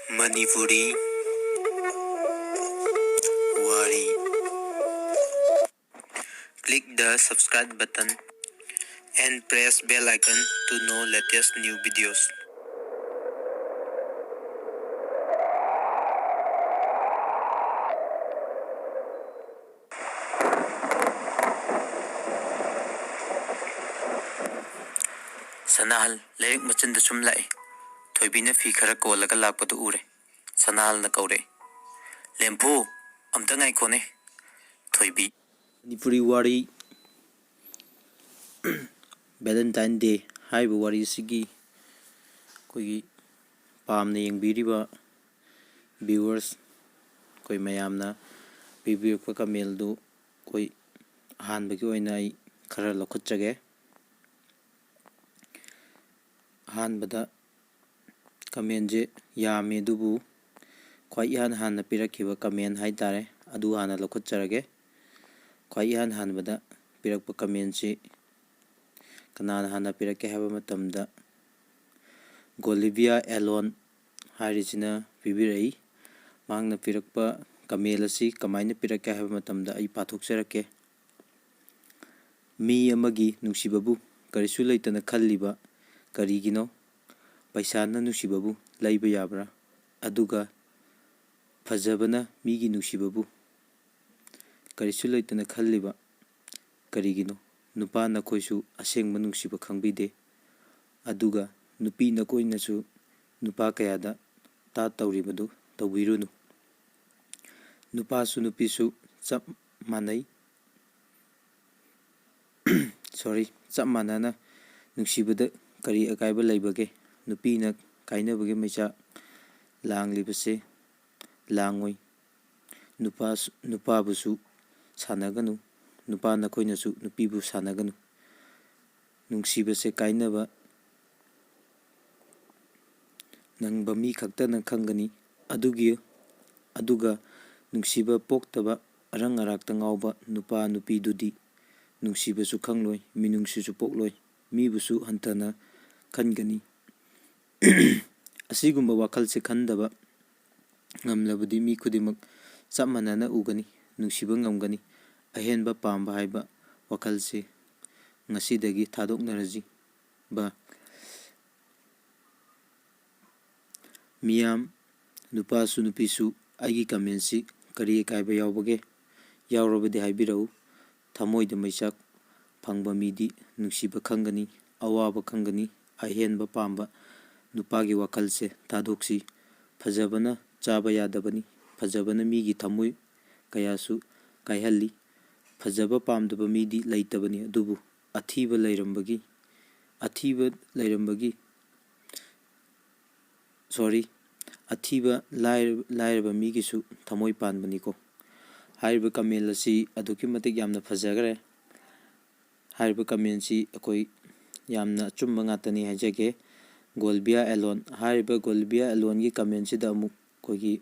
Manipuri WARI. Click the subscribe button and press bell icon to know latest new videos. Sanahal layik machin da sum lai. Thoibi na fi khara ko laga lak patu ure. Sanahal na kaure. Lempu amta ngai kone. Thoibi. Manipuri WARI Valentine Day haiba wari sigi koi pamna yengbiriba viewers koi mayamna bibirpa kamel du koi ahanba ki oina ai khara lokhotjage. ahanbada kamenje yame dubu khwai han pirakhiba kamen haitare adu hana lokhotjarage. khwai hanbada pirakpa kamensi kanana hana pirakke haba matamda Golivia alone harisina pibirai mangna pirakpa kamelasi kamaina pirakke haba matamda ai pathokjarake. Mi amagi nungsibabu karisu leitana khalliba karigino paisana nungsibabu laiba yabra aduga fajabana migi nungsibabu karisu leitana khalliba karigino nupa nakoisu asengma nungsiba khangbide aduga nupi nakoinasu nupa kayada ta tawribadu tawbirunu. Nupasu nupisu chap manai chap manana nungsibada kari akaiba laibage nupina kainabage maicha langlibase langoi nupabusu sanaganu nupa nakoinasu nupibu sanaganu nungsibase kainaba nangba mi khaktana khangani aduga nungsiba poktaba arang arakta ngawba nupa nupi dudi nungsibasu khangloi minungsisu pokloi mibusu hantana khangani. Asigumba wakhalse khandaba ngamlabadi mi khudimak chap manana ugani nungsiba ngamgani ahenba pamba haiba wakhalse ngasidagi thadoknaraji ba. Miyam nupasu nupisu aigi kamensi kari kaiba yawbage yawrabadi haibirau thamoida maisak phangba midi nungsiba khangani awaba khangani ahenba pamba nupagi wakhalse thadoksi fajabana chaba yadabani fajabana migi thamoi kayasu kaihalli fajaba pamdaba midi leitabani adubu athiba lairambagi athiba lairaba migisu thamoi panbani ko. Haiba kamel asi aduki matik yamna fajagare. Haiba kamensi akoi yamna chumba ngatani hajage Golivia alone haiba Golivia alone gi kamensi da amuk kogi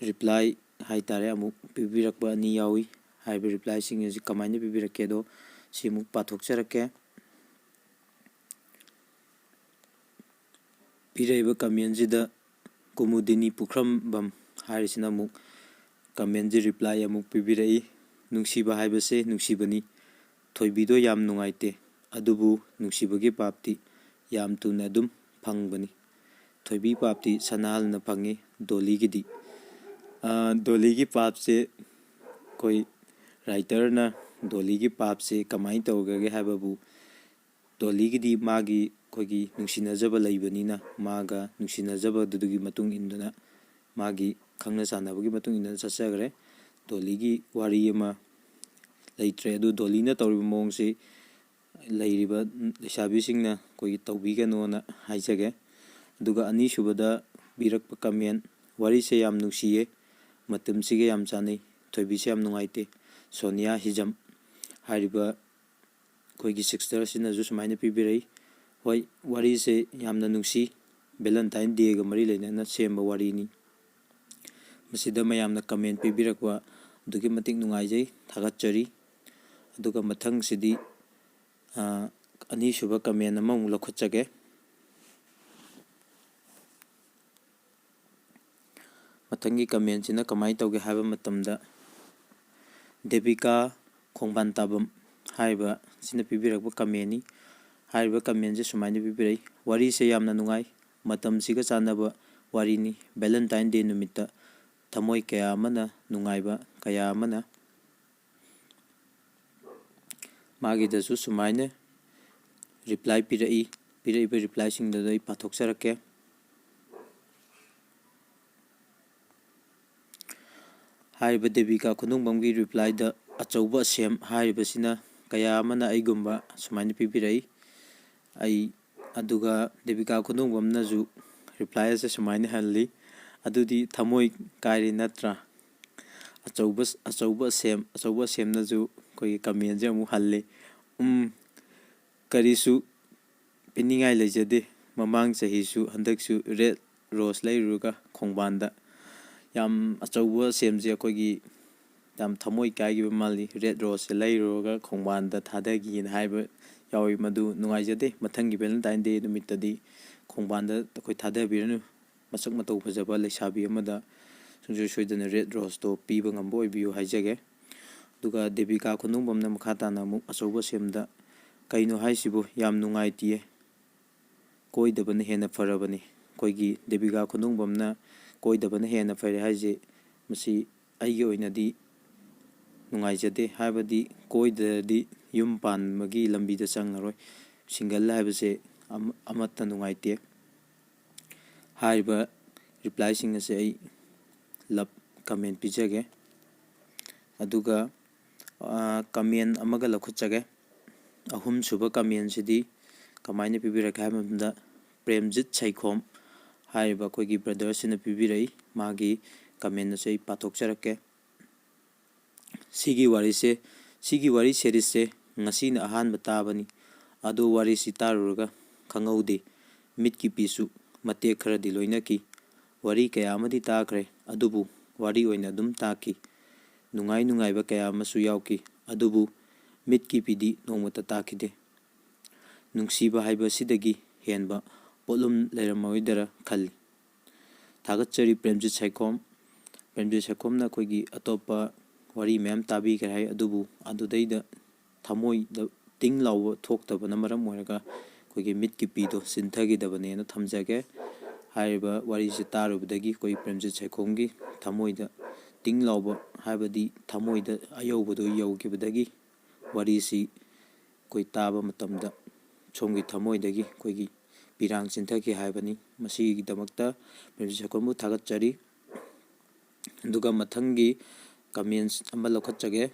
reply haitare amuk pibirakba ani yawi. Haiba reply sing asi kamaina pibirakke do simuk pathokjarake. Piraiba kamenjida Kumudini Pukrambam harisina amuk kamenji reply amuk pibirai nungsiba haibase nungsibani thoibido yam nungaite adubu nungsibagi papti yam tuna adum phangbani thoibi papti sanal na phangi doligidi doligi papse koi writer na doligi papse kamai tawgage hababu doligidi magi kogi nungsinajaba laibanina maga nungsinajaba dudugi matung induna magi khangna sanabagi matung induna chachagre doligi wari ama leitre adu dolina tawriba mongse leiriba lesabi singna kogi tawbigano na haijage. Aduga ani subada birakpa kamen wari se yam nungsiye matam sige yam chanai thoibi se yam nungaite Sonia Hijam hariba kogi sister sina ju sumaina pibirai hoi wari se yamna nungsi Valentine Day ga mari leina semba wari ni masida mayamna kamen pibirakwa dugi matik nungaijai thagatchari. Aduga mathang sidi ani suba kamen amamuk lokhotjage. ꯃꯊꯪꯒꯤ ꯀꯃꯦꯟꯁꯤꯅ ꯀꯃꯥꯏꯅ ꯇꯧꯒꯦ ꯍꯥꯏꯕ ꯃꯇꯝꯗ ꯗꯦꯕꯤꯀꯥ ꯈꯣꯡꯕꯥꯟ ꯇꯥꯕꯝ ꯍꯥꯏꯔꯤꯕ ꯁꯤꯅ ꯄꯤꯕꯤꯔꯛꯄ ꯀꯃꯦꯟꯅꯤ꯫ ꯍꯥꯏꯔꯤꯕ ꯀꯃꯦꯟꯁꯦ ꯁꯨꯃꯥꯏꯅ ꯄꯤꯕꯤꯔꯛꯏ: ꯋꯥꯔꯤꯁꯦ ꯌꯥꯝꯅ ꯅꯨꯡꯉꯥꯏ, ꯃꯇꯝꯁꯤꯒ ꯆꯥꯟꯅꯕ ꯋꯥꯔꯤꯅꯤ꯫ ꯚꯦꯂꯦꯟꯇꯥꯏꯟ ꯗꯦ ꯅꯨꯃꯤꯠꯇ ꯊꯃꯣꯏ ꯀꯌꯥ ꯑꯃꯅ ꯅꯨꯡꯉꯥꯏꯕ ꯀꯌꯥ ꯑꯃꯅ ꯃꯥꯒꯤꯗꯁꯨ ꯁꯨꯃꯥꯏꯅ ꯔꯤꯄ꯭ꯂꯥꯏ ꯄꯤꯔꯛꯏ꯫ ꯄꯤꯔꯛꯏꯕ ꯔꯤꯄ꯭ꯂꯥꯏꯁꯤꯡꯗꯨꯗ ꯑꯩ ꯄꯥꯊꯣꯛꯆꯔꯛꯀꯦ꯫ ꯍꯥꯏꯔꯤꯕ ꯗꯦꯕꯤꯀꯥ ꯈꯨꯅꯨꯡꯕꯝꯒꯤ ꯔꯤꯄ꯭ꯂꯥꯏꯗ ꯑꯆꯧꯕ ꯑꯁꯦꯝ ꯍꯥꯏꯔꯤꯕꯁꯤꯅ ꯀꯌꯥ ꯑꯃꯅ ꯑꯩꯒꯨꯝꯕ ꯁꯨꯃꯥꯏꯅ ꯄꯤꯕꯤꯔꯛꯏ꯫ ꯑꯗꯨꯒ ꯗꯦꯕꯤꯀꯥ ꯈꯨꯅꯨꯡꯕꯝꯅꯁꯨ ꯔꯤꯄ꯭ꯂꯥꯏ ꯑꯁꯦ ꯁꯨꯃꯥꯏꯅ ꯍꯜꯂꯤ: ꯑꯗꯨꯗꯤ ꯊꯃꯣꯏ ꯀꯥꯏꯔꯦ ꯅꯠꯇ꯭ꯔꯥ? ꯑꯆꯧꯕ ꯑꯁꯦꯝꯅꯁꯨ ꯑꯩꯈꯣꯏꯒꯤ ꯀꯃꯦꯟꯁꯦ ꯑꯃꯨꯛ ꯍꯜꯂꯤ: ꯀꯔꯤꯁꯨ ꯄꯤꯅꯤꯡꯉꯥꯏ ꯂꯩꯖꯗꯦ, ꯃꯃꯥꯡ ꯆꯍꯤꯁꯨ ꯍꯟꯗꯛꯁꯨ ꯔꯦꯠ ꯔꯣꯁ ꯂꯩꯔꯨꯔꯒ ꯈꯣꯡꯕꯥꯟꯗ꯫ ꯌꯥꯝ ꯑꯆꯧꯕ ꯁꯦꯝꯁꯦ ꯑꯩꯈꯣꯏꯒꯤ ꯌꯥꯝ ꯊꯃꯣꯏ ꯀꯥꯏꯈꯤꯕ ꯃꯥꯜꯂꯤ꯫ ꯔꯦꯠ ꯔꯣꯁꯁꯦ ꯂꯩꯔꯨꯔꯒ ꯈꯣꯡꯕꯥꯟꯗ ꯊꯥꯗꯈꯤꯅ ꯍꯥꯏꯕ ꯌꯥꯎꯏ, ꯃꯗꯨ ꯅꯨꯡꯉꯥꯏꯖꯗꯦ꯫ ꯃꯊꯪꯒꯤ ꯚꯦꯂꯦꯟꯇꯥꯏꯟ ꯗꯦ ꯅꯨꯃꯤꯠꯇꯗꯤ ꯈꯣꯡꯕꯥꯟꯗ ꯑꯩꯈꯣꯏ ꯊꯥꯗꯕꯤꯔꯅꯨ꯫ ꯃꯁꯛ ꯃꯇꯧ ꯐꯖꯕ ꯂꯩꯁꯥꯕꯤ ꯑꯃꯗ ꯁꯨꯡꯁꯣꯏ ꯁꯣꯏꯗꯅ ꯔꯦꯠ ꯔꯣꯁꯇꯣ ꯄꯤꯕ ꯉꯝꯕ ꯑꯣꯏꯕꯤꯌꯨ ꯍꯥꯏꯖꯒꯦ꯫ ꯑꯗꯨꯒ ꯗꯦꯕꯤꯀꯥ ꯈꯨꯅꯨꯡꯕꯝꯅ ꯃꯈꯥ ꯇꯥꯅ ꯑꯃꯨꯛ ꯑꯆꯧꯕ ꯁꯦꯝꯗ ꯀꯩꯅꯣ ꯍꯥꯏꯁꯤꯕꯨ, ꯌꯥꯝ ꯅꯨꯡꯉꯥꯏꯇꯤꯌꯦ, ꯀꯣꯏꯗꯕꯅ ꯍꯦꯟꯅ ꯐꯔꯕꯅꯤ꯫ ꯑꯩꯈꯣꯏꯒꯤ ꯗꯦꯕꯤꯀꯥ ꯈꯨꯅꯨꯡꯕꯝꯅ ꯀꯣꯏꯗꯕꯅ ꯍꯦꯟꯅ ꯐꯔꯦ ꯍꯥꯏꯁꯦ, ꯃꯁꯤ ꯑꯩꯒꯤ ꯑꯣꯏꯅꯗꯤ ꯅꯨꯡꯉꯥꯏꯖꯗꯦ꯫ ꯍꯥꯏꯕꯗꯤ ꯀꯣꯏꯗ꯭ꯔꯗꯤ ꯌꯨꯝ ꯄꯥꯟꯕꯒꯤ ꯂꯝꯕꯤꯗ ꯆꯪꯉꯔꯣꯏ꯫ ꯁꯤꯡꯒꯜ ꯍꯥꯏꯕꯁꯦ ꯑꯃꯠꯇ ꯅꯨꯡꯉꯥꯏꯇꯦ꯫ ꯍꯥꯏꯔꯤꯕ ꯔꯤꯄ꯭ꯂꯥꯏꯁꯤꯡ ꯑꯁꯦ ꯑꯩ ꯂꯞ ꯀꯃꯦꯟ ꯄꯤꯖꯒꯦ꯫ ꯑꯗꯨꯒ ꯀꯃꯦꯟ ꯑꯃꯒ ꯂꯧꯈꯠꯆꯒꯦ꯫ ꯑꯍꯨꯝꯁꯨꯕ ꯀꯃꯦꯟꯁꯤꯗꯤ ꯀꯃꯥꯏꯅ ꯄꯤꯕꯤꯔꯛꯀꯦ ꯍꯥꯏꯕ ꯃꯇꯝꯗ ꯄ꯭ꯔꯦꯝꯖꯤꯠ ꯁꯩꯈꯣꯝ ꯍꯥꯏꯔꯤꯕ ꯑꯩꯈꯣꯏꯒꯤ ꯕ꯭ꯔꯗꯔꯁꯤꯅ ꯄꯤꯕꯤꯔꯛꯏ꯫ ꯃꯥꯒꯤ ꯀꯃꯦꯟ ꯑꯁꯦ ꯑꯩ ꯄꯥꯊꯣꯛꯆꯔꯛꯀꯦ꯫ ꯁꯤꯒꯤ ꯋꯥꯔꯤ ꯁꯦꯔꯤꯁꯁꯦ ꯉꯁꯤꯅ ꯑꯍꯥꯟꯕ ꯇꯥꯕꯅꯤ, ꯑꯗꯣ ꯋꯥꯔꯤꯁꯤ ꯇꯥꯔꯨꯔꯒ ꯈꯪꯍꯧꯗꯦ꯫ ꯃꯤꯠꯀꯤ ꯄꯤꯁꯨ ꯃꯇꯦꯛ ꯈꯔꯗꯤ ꯂꯣꯏꯅꯈꯤ꯫ ꯋꯥꯔꯤ ꯀꯌꯥ ꯑꯃꯗꯤ ꯇꯥꯈ꯭ꯔꯦ, ꯑꯗꯨꯕꯨ ꯋꯥꯔꯤ ꯑꯣꯏꯅ ꯑꯗꯨꯝ ꯇꯥꯈꯤ꯫ ꯅꯨꯡꯉꯥꯏꯕ ꯀꯌꯥ ꯑꯃꯁꯨ ꯌꯥꯎꯈꯤ, ꯑꯗꯨꯕꯨ ꯃꯤꯠꯀꯤ ꯄꯤꯗꯤ ꯅꯣꯡꯃꯇ ꯇꯥꯈꯤꯗꯦ꯫ ꯅꯨꯡꯁꯤꯕ ꯍꯥꯏꯕꯁꯤꯗꯒꯤ ꯍꯦꯟꯕ ꯄꯣꯠꯂꯨꯝ ꯂꯩꯔꯝꯃꯣꯏꯗꯔ ꯈꯜꯂꯤ꯫ ꯊꯥꯒꯠꯆꯔꯤ ꯄ꯭ꯔꯦꯝꯖꯤꯠ ꯁꯩꯈꯣꯝ꯫ ꯄ꯭ꯔꯦꯝꯖꯤꯠ ꯁꯩꯈꯣꯝꯅ ꯑꯩꯈꯣꯏꯒꯤ ꯑꯇꯣꯞꯄ ꯋꯥꯔꯤ ꯃꯌꯥꯝ ꯇꯥꯕꯤꯈ꯭ꯔꯦ ꯍꯥꯏ, ꯑꯗꯨꯕꯨ ꯑꯗꯨꯗꯩꯗ ꯊꯃꯣꯏꯗ ꯇꯤꯡ ꯂꯥꯎꯕ ꯊꯣꯛꯇꯕꯅ ꯃꯔꯝ ꯑꯣꯏꯔꯒ ꯑꯩꯈꯣꯏꯒꯤ ꯃꯤꯠꯀꯤ ꯄꯤꯗꯣ ꯆꯤꯟꯊꯈꯤꯗꯕꯅꯦꯅ ꯊꯝꯖꯒꯦ꯫ ꯍꯥꯏꯔꯤꯕ ꯋꯥꯔꯤꯁꯤ ꯇꯥꯔꯨꯕꯗꯒꯤ ꯑꯩꯈꯣꯏ ꯄ꯭ꯔꯦꯝꯖꯤꯠ ꯁꯩꯈꯣꯝꯒꯤ ꯊꯃꯣꯏꯗ ꯇꯤꯡ ꯂꯥꯎꯕ, ꯍꯥꯏꯕꯗꯤ ꯊꯃꯣꯏꯗ ꯑꯌꯧꯕꯗꯨ ꯌꯧꯈꯤꯕꯗꯒꯤ ꯋꯥꯔꯤꯁꯤ ꯑꯩꯈꯣꯏ ꯇꯥꯕ ꯃꯇꯝꯗ ꯁꯣꯝꯒꯤ ꯊꯃꯣꯏꯗꯒꯤ ꯑꯩꯈꯣꯏꯒꯤ ꯄꯤꯔꯥꯡ ꯆꯤꯟꯊꯈꯤ ꯍꯥꯏꯕꯅꯤ꯫ ꯃꯁꯤꯒꯤꯗꯃꯛꯇ ꯄ꯭ꯔꯦꯝꯖꯤꯠ ꯁꯩꯈꯣꯝꯕꯨ ꯊꯥꯒꯠꯆꯔꯤ꯫ ꯑꯗꯨꯒ ꯃꯊꯪꯒꯤ ꯀꯃꯦꯟꯁ ꯑꯃ ꯂꯧꯈꯠꯆꯒꯦ꯫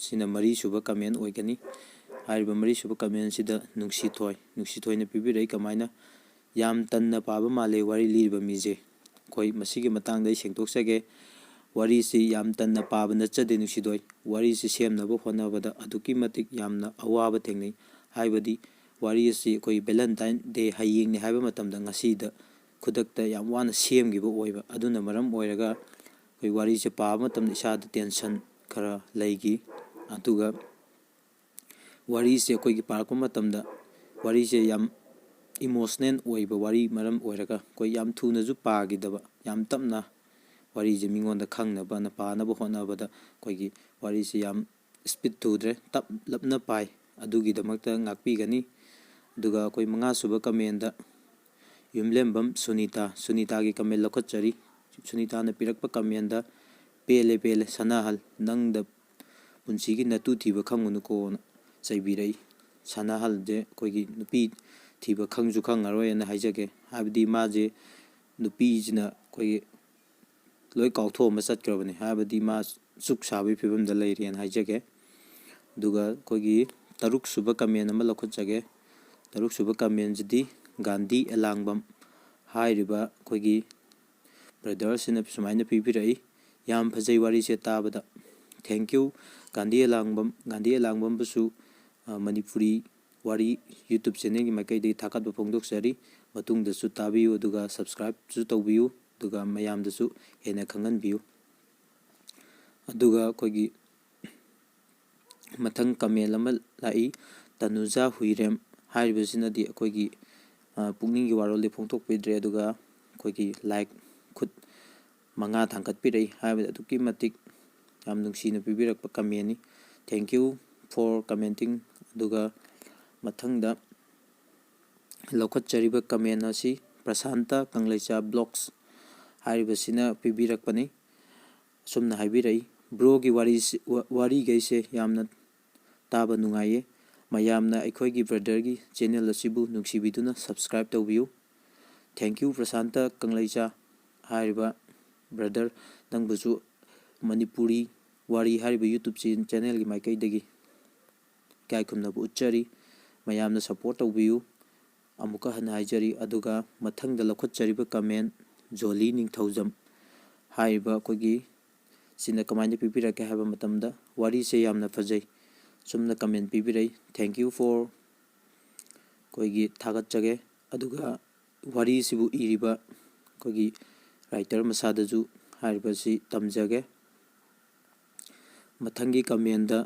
ꯁꯤꯅ ꯃꯔꯤꯁꯨꯕ ꯀꯃꯦꯟ ꯑꯣꯏꯒꯅꯤ꯫ ꯍꯥꯏꯔꯤꯕ ꯃꯔꯤꯁꯨꯕ ꯀꯃꯦꯟꯁꯤꯗ ꯅꯨꯡꯁꯤꯊꯣꯏꯅ ꯄꯤꯕꯤꯔꯛꯏ꯫ ꯀꯃꯥꯏꯅ: ꯌꯥꯝ ꯇꯟꯅ ꯄꯥꯕ ꯃꯥꯜꯂꯦ ꯋꯥꯔꯤ ꯂꯤꯔꯤꯕ ꯃꯤꯁꯦ꯫ ꯑꯩꯈꯣই ꯃꯁꯤꯒꯤ ꯃꯇꯥꯡꯗ ꯑꯩ ꯁꯦꯡꯗꯣꯛꯆꯒꯦ꯫ ꯋꯥꯔꯤꯁꯤ ꯌꯥꯝ ꯇꯟꯅ ꯄꯥꯕ ꯅꯠꯆꯗꯦ ꯅꯨꯡꯁꯤꯊꯣꯏ꯫ ꯋꯥꯔꯤꯁꯤ ꯁꯦꯝꯅꯕ ꯍꯣꯠꯅꯕꯗ ꯑꯗꯨꯛꯀꯤ ꯃꯇꯤꯛ ꯌꯥꯝꯅ ꯑꯋꯥꯕ ꯊꯦꯡꯅꯩ꯫ ꯍꯥꯏꯕꯗꯤ ꯋꯥꯔꯤ ꯑꯁꯤ ꯑꯩꯈꯣꯏ ꯚꯦꯂꯦꯟꯇꯥꯏꯟ ꯗꯦ ꯍꯌꯦꯡꯅꯤ ꯍꯥꯏꯕ ꯃꯇꯝꯗ ꯉꯁꯤꯗ ꯈꯨꯗꯛꯇ ꯌꯥꯝ ꯋꯥꯅ ꯁꯦꯝꯈꯤꯕ ꯑꯣꯏꯕ, ꯑꯗꯨꯅ ꯃꯔꯝ ꯑꯣꯏꯔꯒ ꯑꯩꯈꯣꯏ ꯋꯥꯔꯤꯁꯦ ꯄꯥꯕ ꯃꯇꯝꯗ ꯏꯁꯥꯗ ꯇꯦꯟꯁꯟ ꯈꯔ ꯂꯩꯈꯤ꯫ ꯑꯗꯨꯒ ꯋꯥꯔꯤꯁꯦ ꯑꯩꯈꯣꯏꯒꯤ ꯄꯥꯔꯛꯄ ꯃꯇꯝꯗ ꯋꯥꯔꯤꯁꯦ ꯌꯥꯝ ꯏꯃꯣꯁꯅꯦꯜ ꯑꯣꯏꯕ ꯋꯥꯔꯤ ꯃꯔꯝ ꯑꯣꯏꯔꯒ ꯑꯩꯈꯣꯏ ꯌꯥꯝ ꯊꯨꯅꯁꯨ ꯄꯥꯈꯤꯗꯕ, ꯌꯥꯝ ꯇꯞꯅ ꯋꯥꯔꯤꯁꯦ ꯃꯤꯉꯣꯟꯗ ꯈꯪꯅꯕꯅ ꯄꯥꯅꯕ ꯍꯣꯠꯅꯕꯗ ꯑꯩꯈꯣꯏꯒꯤ ꯋꯥꯔꯤꯁꯦ ꯌꯥꯝ ꯏꯁꯄꯤꯠ ꯊꯨꯗ꯭ꯔꯦ, ꯇꯞꯂꯞꯅ ꯄꯥꯏ꯫ ꯑꯗꯨꯒꯤꯗꯃꯛꯇ ꯉꯥꯛꯄꯤꯒꯅꯤ꯫ ꯑꯗꯨꯒ ꯑꯩꯈꯣꯏ ꯃꯉꯥꯁꯨꯕ ꯀꯃꯦꯟꯗ ꯌꯨꯝꯂꯦꯝꯕꯝ ꯁꯨꯅꯤꯇꯥꯒꯤ ꯀꯃꯦꯟ ꯂꯧꯈꯠꯆꯔꯤ꯫ ꯁꯨꯅꯤꯇꯥꯅ ꯄꯤꯔꯛꯄ ꯀꯃꯦꯟꯗ ꯄꯦꯜꯂꯦ ꯁꯅꯥꯍꯜ, ꯅꯪꯗ ꯄꯨꯟꯁꯤꯒꯤ ꯅꯇꯨ ꯊꯤꯕ ꯈꯪꯉꯨꯅꯨꯀꯣꯅ ꯆꯩꯕꯤꯔꯛꯏ꯫ ꯁꯅꯥꯍꯜꯁꯦ ꯑꯩꯈꯣꯏꯒꯤ ꯅꯨꯄꯤ ꯊꯤꯕ ꯈꯪꯁꯨ ꯈꯪꯉꯔꯣꯏꯅ ꯍꯥꯏꯖꯒꯦ꯫ ꯍꯥꯏꯕꯗꯤ ꯃꯥꯁꯦ ꯅꯨꯄꯤꯁꯤꯅ ꯑꯩꯈꯣꯏꯒꯤ ꯂꯣꯏ ꯀꯥꯎꯊꯣꯛꯑꯝꯕ ꯆꯠꯈ꯭ꯔꯕꯅꯤ꯫ ꯍꯥꯏꯕꯗꯤ ꯃꯥ ꯆꯨꯛ ꯁꯥꯕꯒꯤ ꯐꯤꯕꯝꯗ ꯂꯩꯔꯦꯅ ꯍꯥꯏꯖꯒꯦ꯫ ꯑꯗꯨꯒ ꯑꯩꯈꯣꯏꯒꯤ ꯇꯔꯨꯛꯁꯨꯕ ꯀꯃꯦꯟ ꯑꯃ ꯂꯧꯈꯠꯆꯒꯦ꯫ ꯇꯔꯨꯛꯁꯨꯕ ꯀꯃꯦꯟꯁꯤꯗꯤ ꯒꯥꯟꯙꯤ ꯑꯦꯂꯥꯡꯕꯝ ꯍꯥꯏꯔꯤꯕ ꯑꯩꯈꯣꯏꯒꯤ ꯕ꯭ꯔꯗꯔꯁꯤꯅ ꯁꯨꯃꯥꯏꯅ ꯄꯤꯕꯤꯔꯛꯏ꯫ ꯌꯥꯝ ꯐꯖꯩ ꯋꯥꯔꯤꯁꯦ ꯇꯥꯕꯗ, ꯊꯦꯡꯀ꯭ꯌꯨ ꯒꯥꯟꯙꯤ ꯑꯦꯂꯥꯡꯕꯝꯕꯨꯁꯨ ꯃꯅꯤꯄꯨꯔꯤ ꯋꯥꯔꯤ ꯌꯨꯇ꯭ꯌꯨꯕ ꯆꯦꯅꯦꯜꯒꯤ ꯃꯥꯏꯀꯩꯗꯒꯤ ꯊꯥꯒꯠꯄ ꯐꯣꯡꯗꯣꯛꯆꯔꯤ꯫ ꯃꯇꯨꯡꯗꯁꯨ ꯇꯥꯕꯤꯌꯨ, ꯑꯗꯨꯒ ꯁꯕꯁꯀ꯭ꯔꯥꯏꯕꯁꯨ ꯇꯧꯕꯤꯌꯨ, ꯑꯗꯨꯒ ꯃꯌꯥꯝꯗꯁꯨ ꯍꯦꯟꯅ ꯈꯪꯍꯟꯕꯤꯌꯨ꯫ ꯑꯗꯨꯒ ꯑꯩꯈꯣꯏꯒꯤ ꯃꯊꯪ ꯀꯃꯦꯟ ꯑꯃ ꯂꯥꯛꯏ꯫ ꯇꯅꯨꯖꯥ ꯍꯨꯏꯔꯦꯝ ꯍꯥꯏꯔꯤꯕꯁꯤꯅꯗꯤ ꯑꯩꯈꯣꯏꯒꯤ ꯄꯨꯛꯅꯤꯡꯒꯤ ꯋꯥꯔꯣꯜꯗꯤ ꯐꯣꯡꯗꯣꯛꯄꯤꯗ꯭ꯔꯦ, ꯑꯗꯨꯒ ꯑꯩꯈꯣꯏꯒꯤ ꯂꯥꯏꯛ ꯈꯨꯠ 5 ꯊꯥꯡꯒꯠꯄꯤꯔꯛꯏ ꯍꯥꯏꯕꯗꯤ ꯑꯗꯨꯛꯀꯤ ꯃꯇꯤꯛ ꯌꯥꯝ ꯅꯨꯡꯁꯤꯅ ꯄꯤꯕꯤꯔꯛꯄ ꯀꯃꯦꯟꯅꯤ. Thank you for commenting. ꯑꯗꯨꯒ ꯃꯊꯪꯗ ꯂꯧꯈꯠꯆꯔꯤꯕ ꯀꯃꯦꯟ ꯑꯁꯤ ꯄ꯭ꯔꯁꯥꯟꯇ ꯀꯪꯂꯩꯆꯥ ꯕ꯭ꯂꯣꯛꯁ ꯍꯥꯏꯔꯤꯕꯁꯤꯅ ꯄꯤꯕꯤꯔꯛꯄꯅꯤ. ꯑꯁꯨꯝꯅ ꯍꯥꯏꯕꯤꯔꯛꯏ, ꯕ꯭ꯔꯣꯒꯤ ꯋꯥꯔꯤꯈꯩꯁꯦ ꯌꯥꯝꯅ ꯇꯥꯕ ꯅꯨꯡꯉꯥꯏꯌꯦ. ꯃꯌꯥꯝꯅ ꯑꯩꯈꯣꯏꯒꯤ ꯕ꯭ꯔꯗꯔꯒꯤ ꯆꯦꯅꯦꯜ ꯑꯁꯤꯕꯨ ꯅꯨꯡꯁꯤꯕꯤꯗꯨꯅ ꯁꯕꯁꯀ꯭ꯔꯥꯏꯕ ꯇꯧꯕꯤꯌꯨ. ꯊꯦꯡꯛ ꯌꯨ ꯄ꯭ꯔꯁꯥꯟꯇ ꯀꯪꯂꯩꯆꯥ ꯍꯥꯏꯔꯤꯕ ꯕ꯭ꯔꯗꯔ, ꯅꯪꯕꯨꯁꯨ ꯃꯅꯤꯄꯨꯔꯤ ꯋꯥꯔꯤ ꯍꯥꯏꯔꯤꯕ ꯌꯨꯇꯨꯕ ꯆꯦꯅꯦꯜꯒꯤ ꯃꯥꯏꯀꯩꯗꯒꯤ ꯏꯀꯥꯏ ꯈꯨꯝꯅꯕ ꯎꯠꯆꯔꯤ. ꯃꯌꯥꯝꯅ ꯁꯞꯄꯣꯔꯠ ꯇꯧꯕꯤꯌꯨ ꯑꯃꯨꯛꯀ ꯍꯟꯅ ꯍꯥꯏꯖꯔꯤ. ꯑꯗꯨꯒ ꯃꯊꯪꯗ ꯂꯧꯈꯠꯆꯔꯤꯕ ꯀꯃꯦꯟ ꯖꯣꯂꯤ ꯅꯤꯡꯊꯧꯖꯝ ꯍꯥꯏꯔꯤꯕ ꯑꯩꯈꯣꯏꯒꯤ ꯁꯤꯅ ꯀꯃꯥꯏꯅ ꯄꯤꯕꯤꯔꯛꯀꯦ ꯍꯥꯏꯕ ꯃꯇꯝꯗ, ꯋꯥꯔꯤꯁꯦ ꯌꯥꯝꯅ ꯐꯖꯩ ꯁꯨꯝꯅ ꯀꯃꯦꯟ ꯄꯤꯕꯤꯔꯛꯏ. ꯊꯦꯡꯛ ꯌꯨ ꯐꯣꯔ ꯑꯩꯈꯣꯏꯒꯤ ꯊꯥꯒꯠꯆꯒꯦ. ꯑꯗꯨꯒ ꯋꯥꯔꯤꯁꯤꯕꯨ ꯏꯔꯤꯕ ꯑꯩꯈꯣꯏꯒꯤ ꯔꯥꯏꯇꯔ ꯃꯁꯥꯗꯁꯨ ꯍꯥꯏꯔꯤꯕꯁꯤ ꯇꯝꯖꯒꯦ. ꯃꯊꯪꯒꯤ ꯀꯃꯦꯟꯗ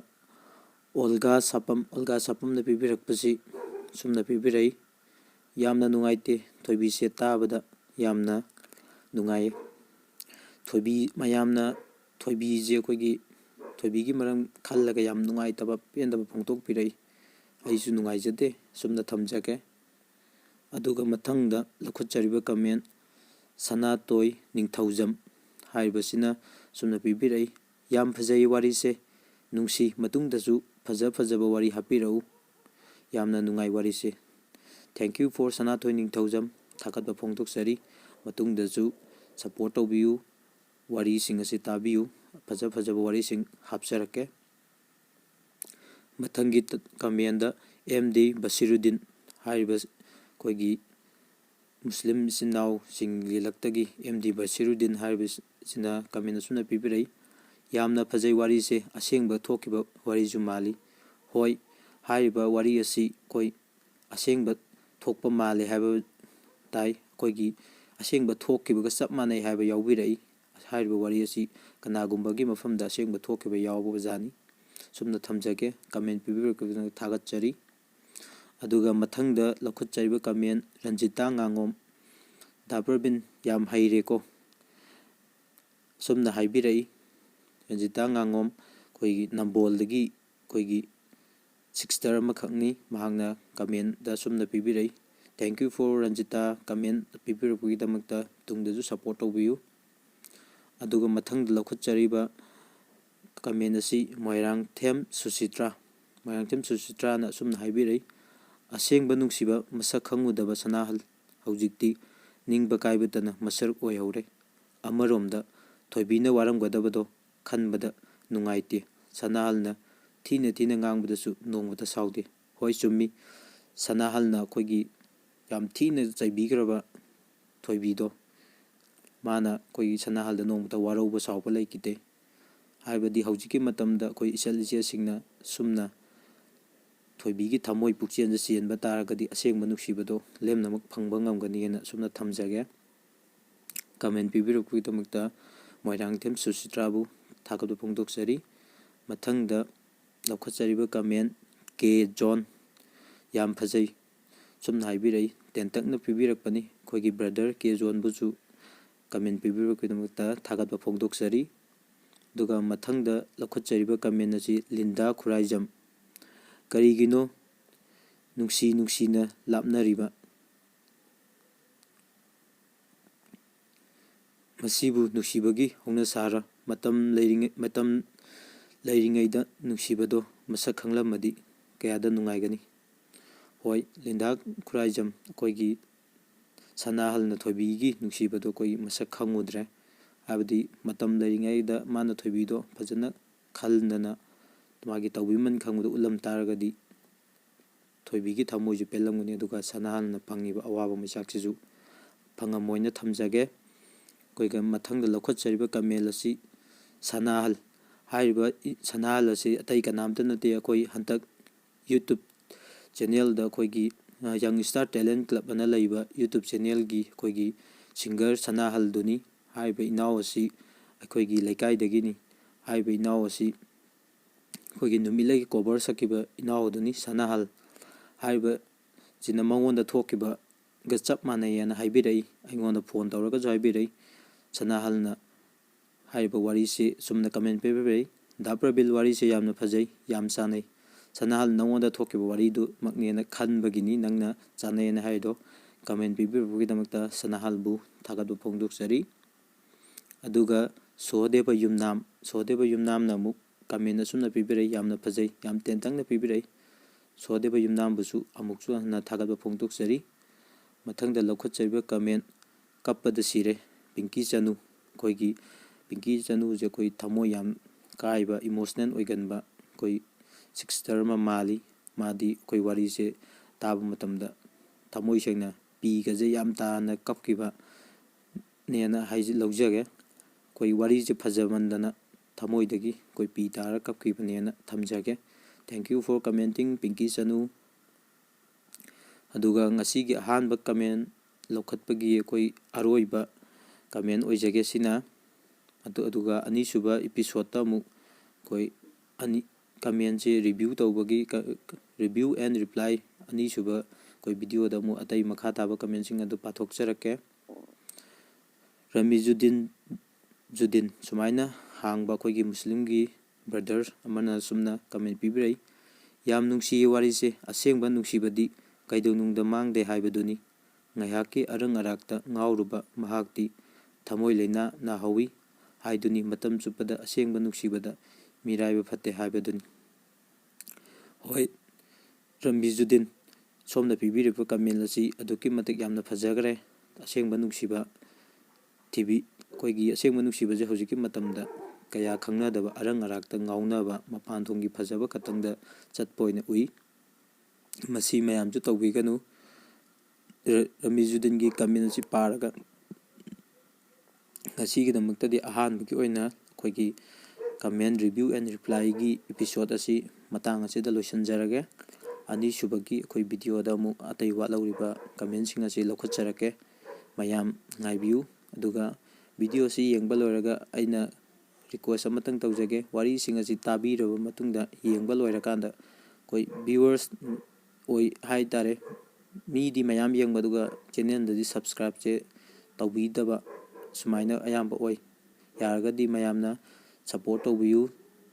ꯑꯣꯜꯒꯥ ꯁꯥꯄꯝꯅ ꯄꯤꯕꯤꯔꯛꯄꯁꯤ ꯁꯨꯝꯅ ꯄꯤꯕꯤꯔꯛꯏ. ꯌꯥꯝꯅ ꯅꯨꯡꯉꯥꯏꯇꯦ, ꯊꯣꯏꯕꯤꯁꯦ ꯇꯥꯕꯗ ꯌꯥꯝꯅ ꯅꯨꯡꯉꯥꯏꯌꯦ. ꯃꯌꯥꯝꯅ ꯊꯣꯏꯕꯤꯁꯦ ꯑꯩꯈꯣꯏꯒꯤ ꯊꯣꯏꯕꯤꯒꯤ ꯃꯔꯝ ꯈꯜꯂꯒ ꯌꯥꯝ ꯅꯨꯡꯉꯥꯏꯇꯕ ꯄꯦꯟꯗꯕ ꯐꯣꯡꯗꯣꯛꯄꯤꯔꯛꯏ. ꯑꯩꯁꯨ ꯅꯨꯡꯉꯥꯏꯖꯗꯦ, ꯁꯨꯝꯅ ꯊꯝꯖꯒꯦ. ꯑꯗꯨꯒ ꯃꯊꯪꯗ ꯂꯧꯈꯠꯆꯔꯤꯕ ꯀꯃꯦꯟ ꯁꯅꯥꯇꯣꯏ ꯅꯤꯡꯊꯧꯖꯝ ꯍꯥꯏꯔꯤꯕꯁꯤꯅ ꯁꯨꯝꯅ ꯄꯤꯕꯤꯔꯛꯏ. ꯌꯥꯝ ꯐꯖꯩ ꯋꯥꯔꯤꯁꯦ, ꯅꯨꯡꯁꯤ. ꯃꯇꯨꯡꯗꯁꯨ ꯐꯖꯕ ꯋꯥꯔꯤ ꯍꯥꯞꯄꯤꯔꯛꯎ. ꯌꯥꯝꯅ ꯅꯨꯡꯉꯥꯏ ꯋꯥꯔꯤꯁꯦ. ꯊꯦꯡꯛ ꯌꯨ ꯐꯣꯔ ꯁꯅꯥꯇꯣꯏ ꯅꯤꯡꯊꯧꯖꯝ. ꯊꯥꯒꯠꯄ ꯐꯣꯡꯗꯣꯛꯆꯔꯤ. ꯃꯇꯨꯡꯗꯁꯨ ꯁꯞꯄꯣꯔꯠ ꯇꯧꯕꯤꯌꯨ, ꯋꯥꯔꯤꯁꯤꯡ ꯑꯁꯤ ꯇꯥꯕꯤꯌꯨ. ꯐꯖꯕ ꯋꯥꯔꯤꯁꯤꯡ ꯍꯥꯞꯆꯔꯛꯀꯦ. ꯃꯊꯪꯒꯤ ꯀꯃꯦꯟꯗ MD ꯕꯁꯤꯔꯨꯗꯤꯟ ꯍꯥꯏꯔꯤꯕ ꯑꯩꯈꯣꯏꯒꯤ ꯃꯨꯁꯂꯤꯝ ꯏꯆꯤꯟ ꯏꯅꯥꯎꯁꯤꯡꯒꯤ ꯂꯛꯇꯒꯤ MD ꯕꯁꯤꯔꯨꯗꯤꯟ ꯍꯥꯏꯔꯤꯕꯁꯤꯅ ꯀꯃꯦꯟ ꯑꯁꯨꯝꯅ ꯄꯤꯕꯤꯔꯛꯏ. ꯌꯥꯝꯅ ꯐꯖꯩ ꯋꯥꯔꯤꯁꯦ, ꯑꯁꯦꯡꯕ ꯊꯣꯛꯈꯤꯕ ꯋꯥꯔꯤꯁꯨ ꯃꯥꯜꯂꯤ. ꯍꯣꯏ, ꯍꯥꯏꯔꯤꯕ ꯋꯥꯔꯤ ꯑꯁꯤ ꯑꯩꯈꯣꯏ ꯑꯁꯦꯡꯕ ꯊꯣꯛꯄ ꯃꯥꯜꯂꯦ ꯍꯥꯏꯕ ꯇꯥꯏ. ꯑꯩꯈꯣꯏꯒꯤ ꯑꯁꯦꯡꯕ ꯊꯣꯛꯈꯤꯕꯒ ꯆꯞ ꯃꯥꯟꯅꯩ ꯍꯥꯏꯕ ꯌꯥꯎꯕꯤꯔꯛꯏ. ꯍꯥꯏꯔꯤꯕ ꯋꯥꯔꯤ ꯑꯁꯤ ꯀꯅꯥꯒꯨꯝꯕꯒꯤ ꯃꯐꯝꯗ ꯑꯁꯦꯡꯕ ꯊꯣꯛꯈꯤꯕ ꯌꯥꯎꯕꯖꯥꯠꯅꯤ. ꯁꯨꯝꯅ ꯊꯝꯖꯒꯦ. ꯀꯃꯦꯟ ꯄꯤꯕꯤꯔꯛꯄꯗꯨꯅ ꯊꯥꯒꯠꯆꯔꯤ. ꯑꯗꯨꯒ ꯃꯊꯪꯗ ꯂꯧꯈꯠꯆꯔꯤꯕ ꯀꯃꯦꯟ ꯔꯟꯖꯤꯇꯥ ꯉꯥꯉꯣꯝ. ꯗꯥ ꯄ꯭ꯔꯕꯤꯟ ꯌꯥꯝ ꯍꯩꯔꯦꯀꯣ, ꯁꯨꯝꯅ ꯍꯥꯏꯕꯤꯔꯛꯏ. ꯔꯟꯖꯤꯇꯥ ꯉꯥꯉꯣꯝ ꯑꯩꯈꯣꯏꯒꯤ ꯅꯝꯕꯣꯜꯗꯒꯤ ꯑꯩꯈꯣꯏꯒꯤ ꯁꯤꯛꯁꯇꯔ ꯑꯃꯈꯛꯅꯤ. ꯃꯍꯥꯛꯅ ꯀꯃꯦꯟꯗ ꯁꯨꯝꯅ ꯄꯤꯕꯤꯔꯛꯏ. Thank you for Ranjita comment ꯄꯤꯕꯤꯔꯛꯄꯒꯤꯗꯃꯛꯇ. ꯇꯨꯡꯗꯁꯨ ꯁꯞꯄꯣꯔꯠ ꯇꯧꯕꯤꯌꯨ. ꯑꯗꯨꯒ ꯃꯊꯪꯗ ꯂꯧꯈꯠꯆꯔꯤꯕ ꯀꯃꯦꯟ ꯑꯁꯤ ꯃꯣꯏꯔꯥꯡꯊꯦꯝ ꯁꯨꯆꯤꯇ꯭ꯔꯥꯅ ꯑꯁꯨꯝꯅ ꯍꯥꯏꯕꯤꯔꯛꯏ. ꯑꯁꯦꯡꯕ ꯅꯨꯡꯁꯤꯕ ꯃꯁꯛ ꯈꯪꯉꯨꯗꯕ ꯁꯅꯥꯍꯜ ꯍꯧꯖꯤꯛꯇꯤ ꯅꯤꯡꯕ ꯀꯥꯏꯕꯇꯅ ꯃꯁꯛ ꯑꯣꯏꯍꯧꯔꯦ. ꯑꯃꯔꯣꯝꯗ ꯊꯣꯏꯕꯤꯅ ꯋꯥꯔꯝꯒꯗꯕꯗꯣ ꯈꯟꯕꯗ ꯅꯨꯡꯉꯥꯏꯇꯦ. ꯁꯅꯥꯍꯜꯅ ꯊꯤꯅ ꯉꯥꯡꯕꯗꯁꯨ ꯅꯣꯡꯃꯇ ꯁꯥꯎꯗꯦ. ꯍꯣꯏ, ꯆꯨꯝꯃꯤ. ꯁꯅꯥꯍꯜꯅ ꯑꯩꯈꯣꯏꯒꯤ ꯌꯥꯝ ꯊꯤꯅ ꯆꯩꯕꯤꯈ꯭ꯔꯕ ꯊꯣꯏꯕꯤꯗꯣ, ꯃꯥꯅ ꯑꯩꯈꯣꯏꯒꯤ ꯁꯅꯥꯍꯜꯗ ꯅꯣꯡꯃꯇ ꯋꯥꯔꯧꯕ ꯁꯥꯎꯕ ꯂꯩꯈꯤꯗꯦ. ꯍꯥꯏꯕꯗꯤ ꯍꯧꯖꯤꯛꯀꯤ ꯃꯇꯝꯗ ꯑꯩꯈꯣই ꯏꯆꯦꯁꯤꯡꯅ ꯁꯨꯝꯅ ꯊꯣꯏꯕꯤꯒꯤ ꯊꯃꯣꯏ ꯄꯨꯛꯆꯦꯜꯗ ꯆꯦꯟꯕ ꯇꯥꯔꯒꯗꯤ ꯑꯁꯦꯡꯕ ꯅꯨꯡꯁꯤꯕꯗꯣ ꯂꯦꯝꯅꯃꯛ ꯐꯪꯕ ꯉꯝꯒꯅꯤꯅ ꯁꯨꯝꯅ ꯊꯝꯖꯒꯦ. ꯀꯃꯦꯟ ꯄꯤꯕꯤꯔꯛꯄꯒꯤꯗꯃꯛꯇ ꯃꯣꯏꯔꯥꯡꯊꯦꯝ ꯁꯨꯆꯤꯇ꯭ꯔꯥꯕꯨ ꯊꯥꯒꯠꯄ ꯐꯣꯡꯗꯣꯛꯆꯔꯤ. ꯃꯊꯪꯗ ꯂꯧꯈꯠꯆꯔꯤꯕ ꯀꯃꯦꯟ K. ꯖꯣꯟ. ꯌꯥꯝ ꯐꯖꯩ, ꯁꯨꯝꯅ ꯍꯥꯏꯕꯤꯔꯛꯏ. ꯇꯦꯟꯇꯛꯅ ꯄꯤꯕꯤꯔꯛꯄꯅꯤ. ꯑꯩꯈꯣꯏꯒꯤ ꯕ꯭ꯔꯗꯔ K. ꯖꯣꯟꯕꯨꯁꯨ ꯀꯃꯦꯟ ꯄꯤꯕꯤꯔꯛꯄꯒꯤꯗꯃꯛꯇ ꯊꯥꯒꯠꯄ ꯐꯣꯡꯗꯣꯛꯆꯔꯤ. ꯑꯗꯨꯒ ꯃꯊꯪꯗ ꯂꯧꯈꯠꯆꯔꯤꯕ ꯀꯃꯦꯟ ꯑꯁꯤ ꯂꯤꯟꯗꯥ ꯈꯨꯔꯥꯏꯖꯝ. ꯀꯔꯤꯒꯤꯅꯣ ꯅꯨꯡꯁꯤꯅ ꯂꯥꯞꯅꯔꯤꯕ ꯃꯁꯤꯕꯨ ꯅꯨꯡꯁꯤꯕꯒꯤ ꯍꯧꯅꯁꯥꯔ? ꯃꯇꯝ ꯂꯩꯔꯤꯉꯩꯗ ꯅꯨꯡꯁꯤꯕꯗꯣ ꯃꯁꯛ ꯈꯪꯂꯝꯃꯗꯤ ꯀꯌꯥꯗ ꯅꯨꯡꯉꯥꯏꯒꯅꯤ. ꯍꯣꯏ, ꯂꯤꯟꯗꯥ ꯈꯨꯔꯥꯏꯖꯝ, ꯑꯩꯈꯣꯏꯒꯤ ꯁꯅꯥꯍꯜꯅ ꯊꯣꯏꯕꯤꯒꯤ ꯅꯨꯡꯁꯤꯕꯗꯣ ꯑꯩꯈꯣই ꯃꯁꯛ ꯈꯪꯉꯨꯗ꯭ꯔꯦ. ꯍꯥꯏꯕꯗꯤ ꯃꯇꯝ ꯂꯩꯔꯤꯉꯩꯗ ꯃꯥꯅ ꯊꯣꯏꯕꯤꯗꯣ ꯐꯖꯅ ꯈꯟꯗꯅ ꯃꯥꯒꯤ ꯇꯧꯕꯤꯃꯟ ꯈꯪꯕꯗꯣ ꯎꯠꯂꯝ ꯇꯥꯔꯒꯗꯤ ꯊꯣꯏꯕꯤꯒꯤ ꯊꯃꯣꯏꯁꯨ ꯄꯦꯜꯂꯝꯒꯅꯤ. ꯑꯗꯨꯒ ꯁꯅꯥꯍꯜꯅ ꯐꯪꯉꯤꯕ ꯑꯋꯥꯕ ꯃꯩꯁꯥꯛꯁꯤꯁꯨ ꯐꯪꯉꯝꯃꯣꯏꯅ ꯊꯝꯖꯒꯦ. ꯑꯩꯈꯣꯏꯒ ꯃꯊꯪꯗ ꯂꯧꯈꯠꯆꯔꯤꯕ ꯀꯃꯦꯟ ꯑꯁꯤ ꯁꯅꯥꯍꯜ. ꯍꯥꯏꯔꯤꯕ ꯁꯅꯥꯍꯜ ꯑꯁꯤ ꯑꯇꯩ ꯀꯅꯥꯝꯇ ꯅꯠꯇꯦ. ꯑꯩꯈꯣꯏ ꯍꯟꯗꯛ ꯌꯨꯇꯨꯕ ꯆꯦꯅꯦꯜꯗ ꯑꯩꯈꯣꯏꯒꯤ ꯌꯪ ꯁ꯭ꯇꯥꯔ ꯇꯦꯂꯦꯟ ꯀ꯭ꯂꯕ ꯑꯅ ꯂꯩꯕ ꯌꯨꯇꯨꯕ ꯆꯦꯅꯦꯜꯒꯤ ꯑꯩꯈꯣꯏꯒꯤ ꯁꯤꯡꯒꯔ ꯁꯅꯥꯍꯜꯗꯨꯅꯤ. ꯍꯥꯏꯔꯤꯕ ꯏꯅꯥꯎ ꯑꯁꯤ ꯑꯩꯈꯣꯏꯒꯤ ꯂꯩꯀꯥꯏꯗꯒꯤꯅꯤ. ꯍꯥꯏꯔꯤꯕ ꯏꯅꯥꯎ ꯑꯁꯤ ꯑꯩꯈꯣꯏꯒꯤ ꯅꯨꯃꯤꯠꯂꯩꯒꯤ ꯀꯣꯚꯔ ꯁꯛꯈꯤꯕ ꯏꯅꯥꯎ ꯑꯗꯨꯅꯤ, ꯁꯅꯥꯍꯜ ꯍꯥꯏꯔꯤꯕꯁꯤꯅ ꯃꯉꯣꯟꯗ ꯊꯣꯛꯈꯤꯕꯒ ꯆꯞ ꯃꯥꯟꯅꯩꯑꯅ ꯍꯥꯏꯕꯤꯔꯛꯏ. ꯑꯩꯉꯣꯟꯗ ꯐꯣꯟ ꯇꯧꯔꯒꯁꯨ ꯍꯥꯏꯕꯤꯔꯛꯏ. ꯁꯅꯥꯍꯜꯅ ꯍꯥꯏꯔꯤꯕ ꯋꯥꯔꯤꯁꯤ ꯆꯨꯝꯅ ꯀꯃꯦꯟ ꯄꯤꯕꯤꯔꯛꯏ꯫ ꯗꯥ ꯄ꯭ꯔꯕꯤꯜ ꯋꯥꯔꯤꯁꯤ ꯌꯥꯝꯅ ꯐꯖꯩ, ꯌꯥꯝ ꯆꯥꯅꯩ꯫ ꯁꯅꯥꯍꯜ ꯅꯉꯣꯟꯗ ꯊꯣꯛꯈꯤꯕ ꯋꯥꯔꯤꯗꯨꯃꯛꯅꯦꯅ ꯈꯟꯕꯒꯤꯅꯤ ꯅꯪꯅ ꯆꯥꯅꯩꯅ ꯍꯥꯏꯔꯤꯗꯣ꯫ ꯀꯃꯦꯟ ꯄꯤꯕꯤꯔꯛꯄꯒꯤꯗꯃꯛꯇ ꯁꯅꯥꯍꯜꯕꯨ ꯊꯥꯒꯠꯄ ꯐꯣꯡꯗꯣꯛꯆꯔꯤ꯫ ꯑꯗꯨꯒ ꯁꯣꯍꯗꯦꯕ ꯌꯨꯝꯅꯥꯝꯅ ꯑꯃꯨꯛ ꯀꯃꯦꯟ ꯑꯁꯨꯝꯅ ꯄꯤꯕꯤꯔꯛꯏ, ꯌꯥꯝꯅ ꯐꯖꯩ, ꯌꯥꯝ ꯇꯦꯟꯇꯪꯅ ꯄꯤꯕꯤꯔꯛꯏ꯫ ꯁꯣꯍꯗꯦꯕ ꯌꯨꯝꯅꯥꯝꯕꯨꯁꯨ ꯑꯃꯨꯛꯁꯨ ꯍꯟꯅ ꯊꯥꯒꯠꯄ ꯐꯣꯡꯗꯣꯛꯆꯔꯤ꯫ ꯃꯊꯪꯗ ꯂꯧꯈꯠꯆꯔꯤꯕ ꯀꯃꯦꯟ ꯀꯞꯄꯗ ꯁꯤꯔꯦ ꯄꯤꯡꯀꯤ ꯆꯅꯨ꯫ ꯑꯩꯈꯣꯏꯒꯤ ꯄꯤꯡꯀꯤ ꯆꯅꯨꯁꯦ ꯑꯩꯈꯣꯏ ꯊꯃꯣꯏ ꯌꯥꯝ ꯀꯥꯏꯕ, ꯏꯃꯣꯁꯅꯦꯜ ꯑꯣꯏꯒꯟꯕ ꯑꯩꯈꯣꯏ ꯁꯤꯁꯇꯔ ꯑꯃ ꯃꯥꯜꯂꯤ꯫ ꯃꯥꯗꯤ ꯑꯩꯈꯣꯏ ꯋꯥꯔꯤꯁꯦ ꯇꯥꯕ ꯃꯇꯝꯗ ꯊꯃꯣꯏ ꯁꯦꯡꯅ ꯄꯤꯒꯁꯦ ꯌꯥꯝ ꯇꯥꯅ ꯀꯞꯈꯤꯕꯅꯦꯅ ꯂꯧꯖꯒꯦ꯫ ꯑꯩꯈꯣই ꯋꯥꯔꯤꯁꯦ ꯐꯖꯃꯟꯗꯅ ꯊꯃꯣꯏꯗꯒꯤ ꯑꯩꯈꯣই ꯄꯤ ꯇꯥꯔ ꯀꯞꯈꯤꯕꯅꯦꯅ ꯊꯝꯖꯒꯦ꯫ ꯊꯦꯡꯛ ꯌꯨ ꯐꯣꯔ ꯀꯃꯦꯟꯇꯤꯡ ꯄꯤꯡꯀꯤ ꯆꯅꯨ꯫ ꯑꯗꯨꯒ ꯉꯁꯤꯒꯤ ꯑꯍꯥꯟꯕ ꯀꯃꯦꯟ ꯂꯧꯈꯠꯄꯒꯤ ꯑꯩꯈꯣই ꯑꯔꯣꯏꯕ ꯀꯃꯦꯟ ꯑꯣꯏꯖꯒꯦ ꯁꯤꯅ꯫ ꯑꯗꯨꯒ ꯑꯅꯤꯁꯨꯕ ꯏꯄꯤꯁꯣꯗꯇ ꯑꯃꯨꯛ ꯑꯩꯈoi ꯀꯃꯦꯟꯁꯦ ꯔꯤꯚ꯭ꯌꯨ ꯇꯧꯕꯒꯤ ꯔꯤꯚ꯭ꯌꯨ ꯑꯦꯟ ꯔꯤꯄ꯭ꯂꯥꯏ ꯑꯅꯤꯁꯨꯕ ꯑꯩꯈoi ꯚꯤꯗꯤꯑꯣꯗ ꯑꯃꯨꯛ ꯑꯇꯩ ꯃꯈꯥ ꯇꯥꯕ ꯀꯃꯦꯟꯁꯤꯡ ꯑꯗꯨ ꯄꯥꯊꯣꯛꯆꯔꯛꯀꯦ꯫ ꯖꯨꯗꯤꯟ ꯁꯨꯃꯥꯏꯅ ꯍꯥꯡꯕ ꯑꯩꯈꯣꯏꯒꯤ ꯃꯨꯁꯂꯤꯝꯒꯤ ꯕ꯭ꯔꯗꯔ ꯑꯃꯅ ꯁꯨꯝꯅ ꯀꯃꯦꯟ ꯄꯤꯕꯤꯔꯛꯏ꯫ ꯌꯥꯝ ꯅꯨꯡꯁꯤꯌꯦ ꯋꯥꯔꯤꯁꯦ, ꯑꯁꯦꯡꯕ ꯅꯨꯡꯁꯤꯕꯗꯤ ꯀꯩꯗꯧꯅꯨꯡꯗ ꯃꯥꯡꯗꯦ ꯍꯥꯏꯕꯗꯨꯅꯤ꯫ ꯉꯥꯏꯍꯥꯛꯀꯤ ꯑꯔꯪ ꯑꯔꯥꯛꯇ ꯉꯥꯎꯔꯨꯕ ꯃꯍꯥꯛꯇꯤ ꯊꯃꯣꯏ ꯂꯩꯅꯥ ꯅꯥꯍꯧꯋꯤ ꯍꯥꯏꯗꯨꯅꯤ, ꯃꯇꯝ ꯆꯨꯞꯄꯗ ꯑꯁꯦꯡꯕ ꯅꯨꯡꯁꯤꯕꯗ ꯃꯤꯔꯥꯏꯕ ꯐꯠꯇꯦ ꯍꯥꯏꯕꯗꯨꯅꯤ꯫ ꯍꯣꯏ ꯔꯝꯕꯤꯖꯨꯗꯤꯟ, ꯁꯣꯝꯅ ꯄꯤꯕꯤꯔꯤꯕ ꯀꯃꯦꯟ ꯑꯁꯤ ꯑꯗꯨꯛꯀꯤ ꯃꯇꯤꯛ ꯌꯥꯝꯅ ꯐꯖꯈ꯭ꯔꯦ꯫ ꯑꯁꯦꯡꯕ ꯅꯨꯡꯁꯤꯕ ꯑꯩꯈꯣꯏꯒꯤ ꯑꯁꯦꯡꯕ ꯅꯨꯡꯁꯤꯕꯁꯦ ꯍꯧꯖꯤꯛꯀꯤ ꯃꯇꯝꯗ ꯀꯌꯥ ꯈꯪꯅꯗꯕ, ꯑꯔꯪ ꯑꯔꯥꯛꯇ ꯉꯥꯎꯅꯕ, ꯃꯄꯥꯟꯊꯣꯡꯒꯤ ꯐꯖꯕ ꯈꯛꯇꯪꯗ ꯆꯠꯄ ꯑꯣꯏꯅ ꯎꯏ꯫ ꯃꯁꯤ ꯃꯌꯥꯝꯁꯨ ꯇꯧꯕꯤꯒꯅꯨ꯫ ꯔꯃꯤꯖꯨꯗꯤꯟꯒꯤ ꯀꯃꯦꯟ ꯑꯁꯤ ꯄꯥꯔꯒ ꯉꯁꯤꯒꯤꯗꯃꯛꯇꯗꯤ ꯑꯍꯥꯟꯕꯒꯤ ꯑꯣꯏꯅ ꯑꯩꯈꯣꯏꯒꯤ ꯀꯃꯦꯟ ꯔꯤꯚ꯭ꯌꯨ ꯑꯦꯟ ꯔꯤꯄ꯭ꯂꯥꯏꯒꯤ ꯏꯄꯤꯁꯣꯗ ꯑꯁꯤ ꯃꯇꯥꯡ ꯑꯁꯤꯗ ꯂꯣꯏꯁꯤꯟꯖꯔꯒꯦ꯫ ꯑꯅꯤꯁꯨꯕꯒꯤ ꯑꯩꯈoi ꯚꯤꯗꯤꯑꯣꯗ ꯑꯃꯨꯛ ꯑꯇꯩ ꯋꯥꯠꯍꯧꯔꯤꯕ ꯀꯃꯦꯟꯁꯤꯡ ꯑꯁꯤ ꯂꯧꯈꯠꯆꯔꯛꯀꯦ꯫ ꯃꯌꯥꯝ ꯉꯥꯏꯕꯤꯌꯨ꯫ ꯑꯗꯨꯒ ꯚꯤꯗꯤꯑꯣ ꯑꯁꯤ ꯌꯦꯡꯕ ꯂꯣꯏꯔꯒ ꯑꯩꯅ ꯔꯤꯀ꯭ꯋꯦꯁ ꯑꯃꯇꯪ ꯇꯧꯖꯒꯦ꯫ ꯋꯥꯔꯤꯁꯤꯡ ꯑꯁꯤ ꯇꯥꯕꯤꯔꯕ ꯃꯇꯨꯡꯗ ꯌꯦꯡꯕ ꯂꯣꯏꯔꯀꯥꯟꯗ ꯑꯩꯈoi ꯚ꯭ꯌꯨꯋꯔꯁ ꯍꯥꯏꯇꯥꯔꯦ, ꯃꯤꯗꯤ ꯃꯌꯥꯝ ꯌꯦꯡꯕ ꯑꯗꯨꯒ ꯆꯦꯅꯦꯜꯗꯗꯤ ꯁꯕꯁꯀ꯭ꯔꯥꯏꯕꯁꯦ ꯇꯧꯕꯤꯗꯕ ꯁꯨꯃꯥꯏꯅ ꯑꯌꯥꯝꯕ ꯑꯣꯏ꯫ ꯌꯥꯔꯒꯗꯤ ꯃꯌꯥꯝꯅ ꯁꯞꯄꯣꯔꯠ ꯇꯧꯕꯤꯌꯨ,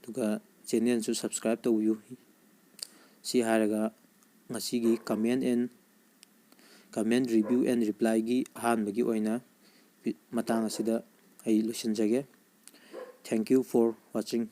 ꯑꯗꯨꯒ ꯆꯦꯅꯦꯜꯁꯨ ꯁꯕꯁꯀ꯭ꯔꯥꯏꯕ ꯇꯧꯕꯤꯌꯨ꯫ ꯁꯤ ꯍꯥꯏꯔꯒ ꯉꯁꯤꯒꯤ ꯀꯃꯦꯟ ꯔꯤꯚ꯭ꯌꯨ ꯑꯦꯟ ꯔꯤꯄ꯭ꯂꯥꯏꯒꯤ ꯑꯍꯥꯟꯕꯒꯤ ꯑꯣꯏꯅ ꯃꯇꯥꯡ ꯑꯁꯤꯗ ꯑꯩ ꯂꯣꯏꯁꯤꯟꯖꯒꯦ꯫ Thank you four washing.